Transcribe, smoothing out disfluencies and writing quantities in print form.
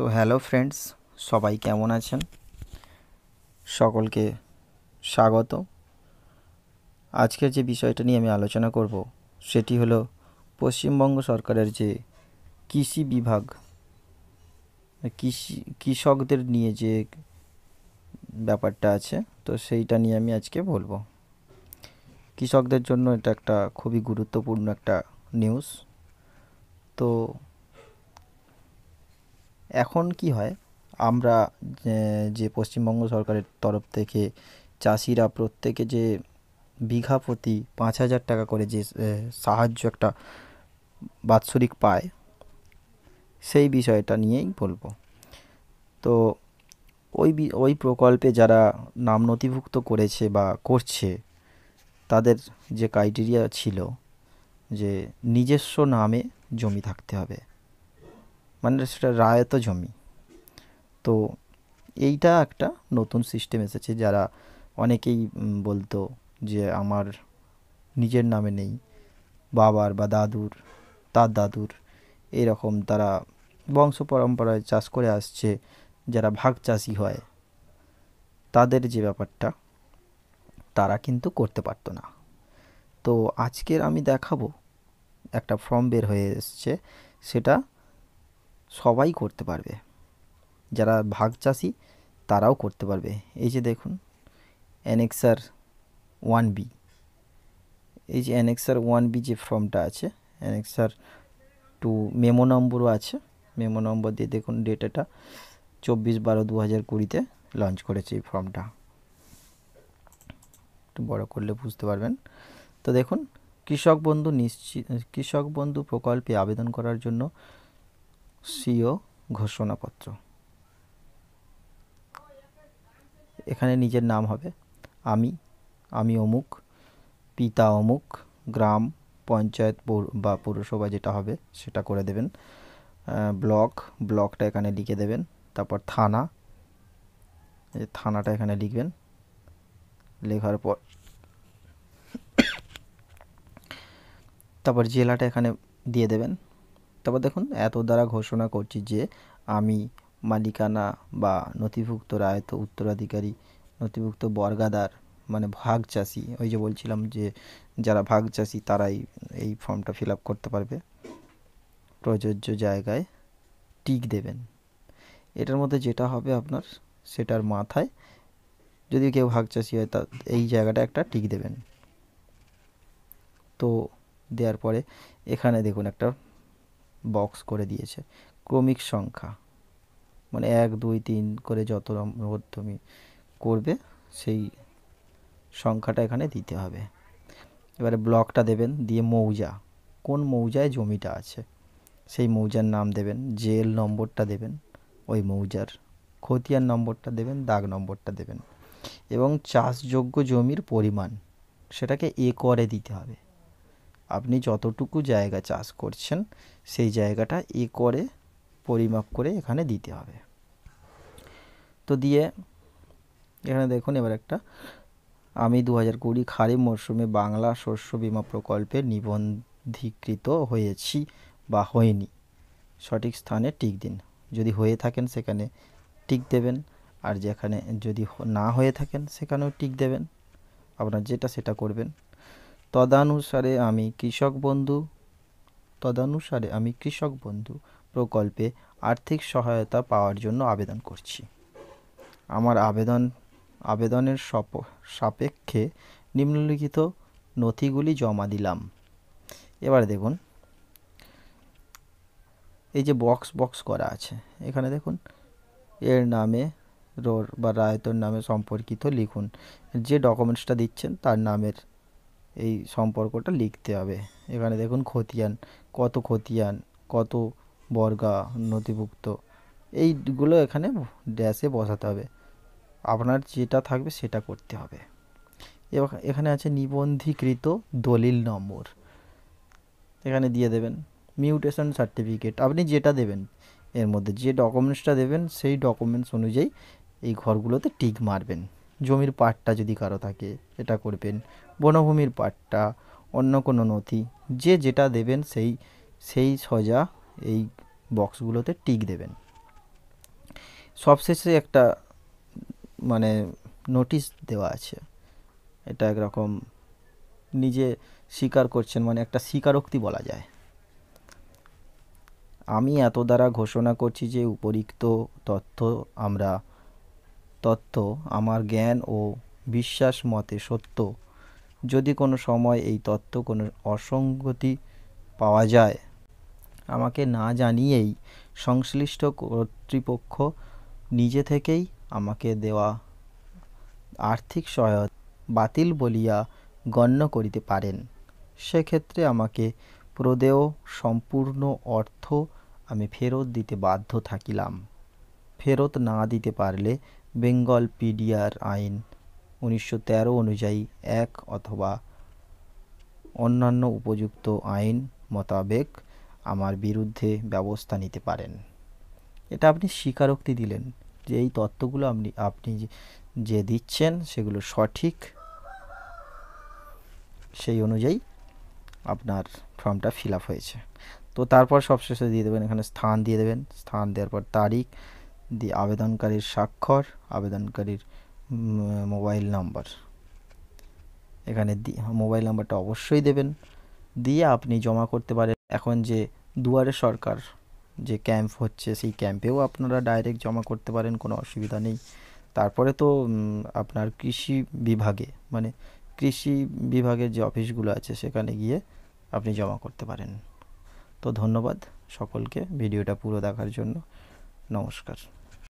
তো hello friends, সবাই কেমন আছেন? সকলকে স্বাগত। আজকের যে বিষয়টা নিয়ে আমি আলোচনা করব সেটি হলো পশ্চিমবঙ্গ সরকারের যে কৃষি বিভাগ, কৃষকদের নিয়ে যে ব্যাপারটা আছে, তো সেইটা নিয়ে আমি আজকে বলবো। কৃষকদের জন্য এটা একটা খুবই গুরুত্বপূর্ণ একটা নিউজ। তো এখন কি হয়, আমরা যে পশ্চিমবঙ্গ সরকারের তরফ থেকে চাষিরা প্রত্যেকে যে বিঘা প্রতি 5,000 টাকা করে যে সাহায্য একটা বাৎসরিক পায়, সেই বিষয়টা নিয়েই বলবো। তো ওই প্রকল্পে যারা নাম নথিভুক্ত করেছে বা করছে, তাদের যে ক্রাইটেরিয়া ছিল যে নিজস্ব নামে জমি থাকতে হবে, মানে সেটা রায়ত জমি। তো এইটা একটা নতুন সিস্টেম এসেছে। যারা অনেকেই বলতো যে আমার নিজের নামে নেই, বাবার বা দাদুর, তার দাদুর, এরকম তারা বংশ পরম্পরায় চাষ করে আসছে, যারা ভাগ চাষি হয়, তাদের যে ব্যাপারটা তারা কিন্তু করতে পারতো না। তো আজকের আমি দেখাবো, একটা ফর্ম বের হয়ে এসছে, সেটা সবাই করতে পারবে। যারা ভাগ চাষি তারাও করতে পারবে। এই যে দেখুন, অ্যানেক্সার 1B, এই যে অ্যানেক্সার 1B যে ফর্মটা আছে, অ্যানেক্সার 2 মেমো নম্বরও আছে। মেমো নম্বর দিয়ে দেখুন, ডেটাটা 24/12/2020-তে লঞ্চ করেছে এই ফর্মটা। একটু বড় করলে বুঝতে পারবেন। তো দেখুন, কৃষক বন্ধু প্রকল্পে আবেদন করার জন্য সিও ঘোষণাপত্র। এখানে নিজের নাম হবে, আমি অমুক, পিতা অমুক, গ্রাম, পঞ্চায়েত বা পৌরসভা যেটা হবে সেটা করে দেবেন। ব্লকটা এখানে লিখে দেবেন। তারপর থানা, থানাটা এখানে লিখবেন। লেখার পর তারপর জেলাটা এখানে দিয়ে দেবেন। তারপর দেখুন, এত দ্বারা ঘোষণা করছি যে আমি মালিকানা বা নথিভুক্ত রায়ত উত্তরাধিকারী, নথিভুক্ত বর্গাদার, মানে ভাগ চাষি, ওই যে বলছিলাম যে যারা ভাগ চাষি তারাই এই ফর্মটা ফিল আপ করতে পারবে। প্রযোজ্য জায়গায় টিক দেবেন। এটার মধ্যে যেটা হবে আপনার, সেটার মাথায় যদি কেউ ভাগ চাষি হয় তা এই জায়গাটা একটা টিক দেবেন। তো দেওয়ার পরে এখানে দেখুন একটা বক্স করে দিয়েছে ক্রমিক সংখ্যা, মানে 1 2 3 করে যত নম্বর তুমি করবে সেই সংখ্যাটা এখানে দিতে হবে। এবারে ব্লকটা দেবেন, দিয়ে মৌজা, কোন মৌজায় জমিটা আছে সেই মৌজার নাম দেবেন, জেল নম্বরটা দেবেন ওই মৌজার, খতিয়ান নম্বরটা দেবেন, দাগ নম্বরটা দেবেন, এবং চাষযোগ্য জমির পরিমাণ সেটাকে একরে দিতে হবে। আপনি যতটুকু জায়গা চাষ করছেন সেই জায়গাটা একরে পরিমাপ করে এখানে দিতে হবে। তো দিয়ে এখানে দেখুন, এবার একটা আমি 2020 খারিফ মরশুমে বাংলা শস্য বীমা প্রকল্পে নিবন্ধীকৃত হয়েছি বা হয়নি, সঠিক স্থানে টিক দিন। যদি হয়ে থাকেন সেখানে টিক দেবেন, আর যেখানে যদি না হয়ে থাকেন সেখানেও টিক দেবেন। আপনার যেটা সেটা করবেন। তদানুসারে আমি কৃষক বন্ধু প্রকল্পে আর্থিক সহায়তা পাওয়ার জন্য আবেদন করছি। আমার আবেদনের সাপেক্ষে নিম্নলিখিত নথিগুলি জমা দিলাম। এবার দেখুন, এই যে বক্স করা আছে এখানে দেখুন, এর নামে রোর বা রায়তর নামে সম্পর্কিত লিখুন। যে ডকুমেন্টসটা দিচ্ছেন তার নামের এই সম্পর্কটা লিখতে হবে। এখানে দেখুন খতিয়ান, কত বর্গা নথিভুক্ত, এইগুলো এখানে ড্যাশে বসাতে হবে। আপনার যেটা থাকবে সেটা করতে হবে। এবার এখানে আছে নিবন্ধীকৃত দলিল নম্বর, এখানে দিয়ে দেবেন। মিউটেশন সার্টিফিকেট, আপনি যেটা দেবেন এর মধ্যে যে ডকুমেন্টসটা দেবেন সেই ডকুমেন্টস অনুযায়ী এই ঘরগুলোতে টিক মারবেন। জমির পাট্টা যদি কারো থাকে এটা করবেন, বনভূমির পাট্টা, অন্য কোনো নথি, যে যেটা দেবেন সেই সোজা এই বক্সগুলোতে টিক দেবেন। সবশেষে একটা মানে নোটিশ দেওয়া আছে, এটা একরকম নিজে স্বীকার করছেন, মানে একটা স্বীকারোক্তি বলা যায়। আমি এত দ্বারা ঘোষণা করছি যে উপরিক্ত তথ্য আমরা তথ্য আমার জ্ঞান ও বিশ্বাস মতে সত্য। যদি কোনো সময় এই তথ্য কোনো অসঙ্গতি পাওয়া যায়, আমাকে না জানিয়েই সংশ্লিষ্ট কর্তৃপক্ষ নিজে থেকেই আমাকে দেওয়া আর্থিক সহায়তা বাতিল বলিয়া গণ্য করিতে পারেন। সেক্ষেত্রে আমাকে প্রদেয় সম্পূর্ণ অর্থ আমি ফেরত দিতে বাধ্য থাকিলাম। ফেরত না দিতে পারলে বেঙ্গল পিডিআর আইন 1913 অনুযায়ী এক অথবা অন্যান্য উপযুক্ত আইন মোতাবেক আমার বিরুদ্ধে ব্যবস্থা নিতে পারেন। এটা আপনি স্বীকারোক্তি দিলেন যে এই তথ্যগুলো আপনি যে দিচ্ছেন সেগুলো সঠিক, সেই অনুযায়ী আপনার ফর্মটা ফিল আপ হয়েছে। তো তারপর সবশেষে দিয়ে দেবেন, এখানে স্থান দিয়ে দেবেন, স্থান দেওয়ার পর তারিখ দিয়ে আবেদনকারীর স্বাক্ষর, আবেদনকারীর মোবাইল নাম্বার, এখানে মোবাইল নাম্বারটা অবশ্যই দেবেন, দিয়ে আপনি জমা করতে পারেন। এখন যে দুয়ারে সরকার যে ক্যাম্প হচ্ছে, সেই ক্যাম্পেও আপনারা ডাইরেক্ট জমা করতে পারেন, কোনো অসুবিধা নেই। তারপরে তো আপনার কৃষি বিভাগে, মানে কৃষি বিভাগের যে অফিসগুলো আছে সেখানে গিয়ে আপনি জমা করতে পারেন। তো ধন্যবাদ সকলকে ভিডিওটা পুরো দেখার জন্য। নমস্কার।